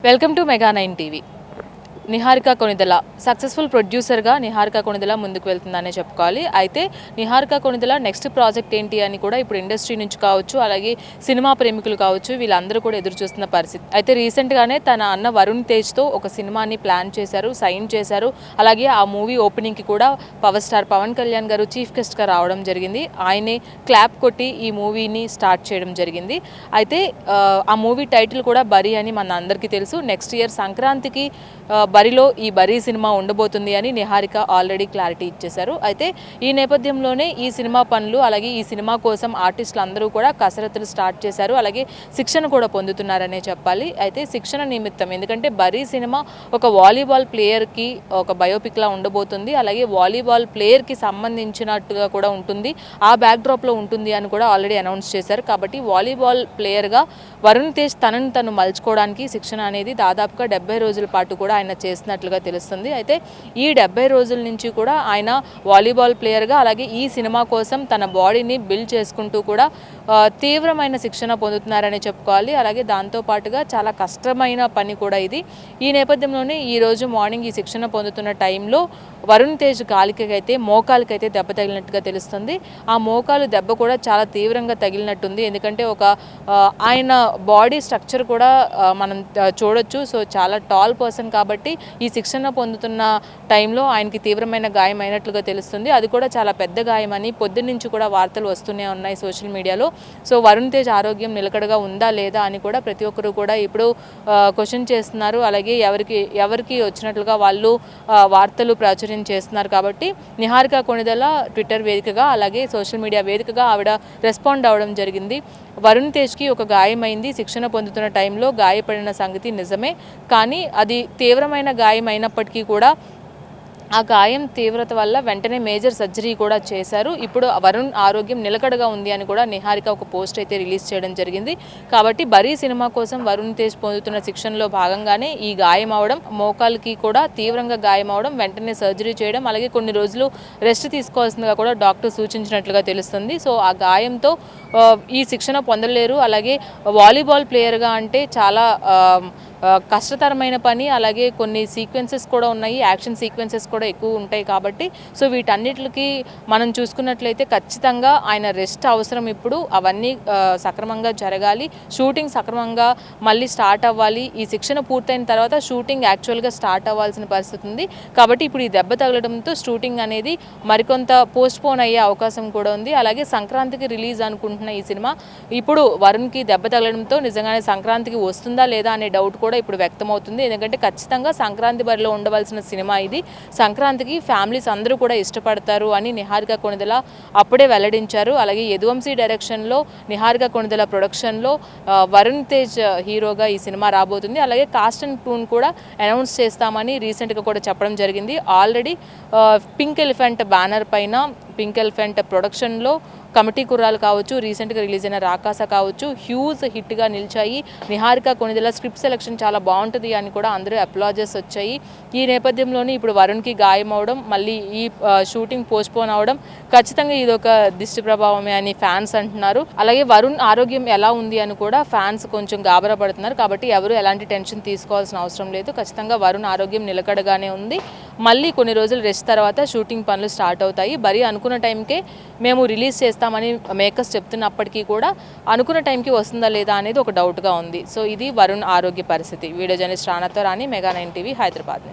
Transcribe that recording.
Welcome to mega 9 TV. Niharika Konidela successful ప్రొడ్యూసర్గా నిహారిక కొణిదెల ముందుకు వెళ్తుందనే చెప్పుకోవాలి. అయితే నిహారిక కొణిదెల నెక్స్ట్ ప్రాజెక్ట్ ఏంటి అని కూడా ఇప్పుడు ఇండస్ట్రీ నుంచి కావచ్చు, అలాగే సినిమా ప్రేమికులు కావచ్చు, వీళ్ళందరూ కూడా ఎదురు చూస్తున్న పరిస్థితి. అయితే రీసెంట్గానే తన అన్న వరుణ్ తేజ్తో ఒక సినిమాని ప్లాన్ చేశారు, సైన్ చేశారు. అలాగే ఆ మూవీ ఓపెనింగ్కి కూడా పవర్ స్టార్ పవన్ కళ్యాణ్ గారు చీఫ్ గెస్ట్గా రావడం జరిగింది. ఆయనే క్లాప్ కొట్టి ఈ మూవీని స్టార్ట్ చేయడం జరిగింది. అయితే ఆ మూవీ టైటిల్ కూడా బరీ అని మన అందరికీ తెలుసు. నెక్స్ట్ ఇయర్ సంక్రాంతికి బరిలో ఈ బరీ సినిమా ఉండబోతుంది అని నిహారిక ఆల్రెడీ క్లారిటీ ఇచ్చేశారు. అయితే ఈ నేపథ్యంలోనే ఈ సినిమా పనులు, అలాగే ఈ సినిమా కోసం ఆర్టిస్టులు అందరూ కూడా కసరత్తులు స్టార్ట్ చేశారు. అలాగే శిక్షణ కూడా పొందుతున్నారనే చెప్పాలి. అయితే శిక్షణ నిమిత్తం, ఎందుకంటే బరీ సినిమా ఒక వాలీబాల్ ప్లేయర్కి ఒక బయోపిక్లా ఉండబోతుంది. అలాగే వాలీబాల్ ప్లేయర్కి సంబంధించినట్టుగా కూడా ఉంటుంది, ఆ బ్యాక్డ్రాప్లో ఉంటుంది అని కూడా ఆల్రెడీ అనౌన్స్ చేశారు. కాబట్టి వాలీబాల్ ప్లేయర్గా వరుణ్ తేజ్ తనను తను మలుచుకోవడానికి శిక్షణ అనేది దాదాపుగా 70 రోజుల పాటు కూడా ఆయన చేసినట్లుగా తెలుస్తుంది. అయితే ఈ 70 రోజుల నుంచి కూడా ఆయన వాలీబాల్ ప్లేయర్గా, అలాగే ఈ సినిమా కోసం తన బాడీని బిల్డ్ చేసుకుంటూ కూడా తీవ్రమైన శిక్షణ పొందుతున్నారని చెప్పుకోవాలి. అలాగే దాంతోపాటుగా చాలా కష్టమైన పని కూడా ఇది. ఈ నేపథ్యంలోనే ఈరోజు మార్నింగ్ ఈ శిక్షణ పొందుతున్న టైంలో వరుణ్ తేజ్ కాలికైతే మోకాలికైతే దెబ్బ తగిలినట్టుగా తెలుస్తుంది. ఆ మోకాలు దెబ్బ కూడా చాలా తీవ్రంగా తగిలినట్టుంది. ఎందుకంటే ఆయన బాడీ స్ట్రక్చర్ కూడా మనం చూడొచ్చు. సో చాలా టాల్ పర్సన్ కాబట్టి ఈ శిక్షణ పొందుతున్న టైంలో ఆయనకి తీవ్రమైన గాయం అయినట్లుగా తెలుస్తుంది. అది కూడా చాలా పెద్ద గాయం అని పొద్దున్నుంచి కూడా వార్తలు వస్తూనే ఉన్నాయి సోషల్ మీడియాలో. సో వరుణ్ తేజ్ ఆరోగ్యం నిలకడగా ఉందా లేదా అని కూడా ప్రతి ఒక్కరు కూడా ఇప్పుడు క్వశ్చన్ చేస్తున్నారు. అలాగే ఎవరికి వచ్చినట్లుగా వాళ్ళు వార్తలు ప్రాచుర్యం చేస్తున్నారు. కాబట్టి నిహారిక కొణిదెల ట్విట్టర్ వేదికగా, అలాగే సోషల్ మీడియా వేదికగా ఆవిడ రెస్పాండ్ అవ్వడం జరిగింది. వరుణ్ తేజ్కి ఒక గాయమైంది, శిక్షణ పొందుతున్న టైంలో గాయపడిన సంగతి నిజమే, కానీ అది తీవ్రమైన గాయం అయినప్పటికీ కూడా ఆ గాయం తీవ్రత వల్ల వెంటనే మేజర్ సర్జరీ కూడా చేశారు. ఇప్పుడు వరుణ్ ఆరోగ్యం నిలకడగా ఉంది అని కూడా నిహారిక ఒక పోస్ట్ అయితే రిలీజ్ చేయడం జరిగింది. కాబట్టి బరీ సినిమా కోసం వరుణ్ తేజ్ పొందుతున్న శిక్షణలో భాగంగానే ఈ గాయం అవడం, మోకాలికి కూడా తీవ్రంగా గాయం అవడం, వెంటనే సర్జరీ చేయడం, అలాగే కొన్ని రోజులు రెస్ట్ తీసుకోవాల్సిందిగా కూడా డాక్టర్ సూచించినట్లుగా తెలుస్తుంది. సో ఆ గాయంతో ఈ శిక్షణ పొందలేరు. అలాగే వాలీబాల్ ప్లేయర్గా అంటే చాలా కష్టతరమైన పని, అలాగే కొన్ని సీక్వెన్సెస్ కూడా ఉన్నాయి, యాక్షన్ సీక్వెన్సెస్ కూడా ఎక్కువ ఉంటాయి. కాబట్టి సో వీటన్నిటికి మనం చూసుకున్నట్లయితే ఖచ్చితంగా ఆయన రెస్ట్ అవసరం. ఇప్పుడు అవన్నీ సక్రమంగా జరగాలి, షూటింగ్ సక్రమంగా మళ్ళీ స్టార్ట్ అవ్వాలి. ఈ శిక్షణ పూర్తయిన తర్వాత షూటింగ్ యాక్చువల్గా స్టార్ట్ అవ్వాల్సిన పరిస్థితి ఉంది. కాబట్టి ఇప్పుడు ఈ దెబ్బ తగలడంతో షూటింగ్ అనేది మరికొంత పోస్ట్పోన్ అయ్యే అవకాశం కూడా ఉంది. అలాగే సంక్రాంతికి రిలీజ్ అనుకుంటున్న ఈ సినిమా ఇప్పుడు వరుణ్కి దెబ్బ తగలడంతో నిజంగానే సంక్రాంతికి వస్తుందా లేదా అనే డౌట్ కూడా ఇప్పుడు వ్యక్తమవుతుంది. ఎందుకంటే ఖచ్చితంగా సంక్రాంతి బరిలో ఉండవలసిన సినిమా ఇది. సంక్రాంతికి ఫ్యామిలీస్ అందరూ కూడా ఇష్టపడతారు అని నిహారిక కొణిదెల అప్పుడే వెల్లడించారు. అలాగే యదువంశీ డైరెక్షన్లో, నిహారిక కొణిదెల ప్రొడక్షన్లో వరుణ్ తేజ్ హీరోగా ఈ సినిమా రాబోతుంది. అలాగే కాస్ట్ అండ్ క్రూన్ కూడా అనౌన్స్ చేస్తామని రీసెంట్గా కూడా చెప్పడం జరిగింది. ఆల్రెడీ పింక్ ఎలిఫెంట్ బ్యానర్ పైన, పింక్ ఎలిఫెంట్ ప్రొడక్షన్లో కమిటీ కుర్రాలు కావచ్చు, రీసెంట్గా రిలీజ్ అయిన రాకాస కావచ్చు, హ్యూజ్ హిట్గా నిలిచాయి. నిహారిక కొణిదెల స్క్రిప్ట్ సెలెక్షన్ చాలా బాగుంటుంది అని కూడా అందరూ అప్లాజెస్ వచ్చాయి. ఈ నేపథ్యంలోనే ఇప్పుడు వరుణ్కి గాయం అవడం, మళ్ళీ ఈ షూటింగ్ పోస్ట్పోన్ అవడం ఖచ్చితంగా ఇదొక దిష్టి ప్రభావమే అని ఫ్యాన్స్ అంటున్నారు. అలాగే వరుణ్ ఆరోగ్యం ఎలా ఉంది అని కూడా ఫ్యాన్స్ కొంచెం గాబరా పడుతున్నారు. కాబట్టి ఎవరు ఎలాంటి టెన్షన్ తీసుకోవాల్సిన అవసరం లేదు. ఖచ్చితంగా వరుణ్ ఆరోగ్యం నిలకడగానే ఉంది. మళ్ళీ కొన్ని రోజులు రెస్ట్ తర్వాత షూటింగ్ పనులు స్టార్ట్ అవుతాయి. బరీ అనుకున్న టైంకే మేము రిలీజ్ చేస్తామని మేకర్స్ చెప్తున్నప్పటికీ కూడా అనుకున్న టైంకి వస్తుందా లేదా అనేది ఒక డౌట్గా ఉంది. సో ఇది వరుణ్ ఆరోగ్య పరిస్థితి. వీడియో జర్నలిస్ట్ రాణాతో రాణి, మెగా 9 టీవీ, హైదరాబాద్.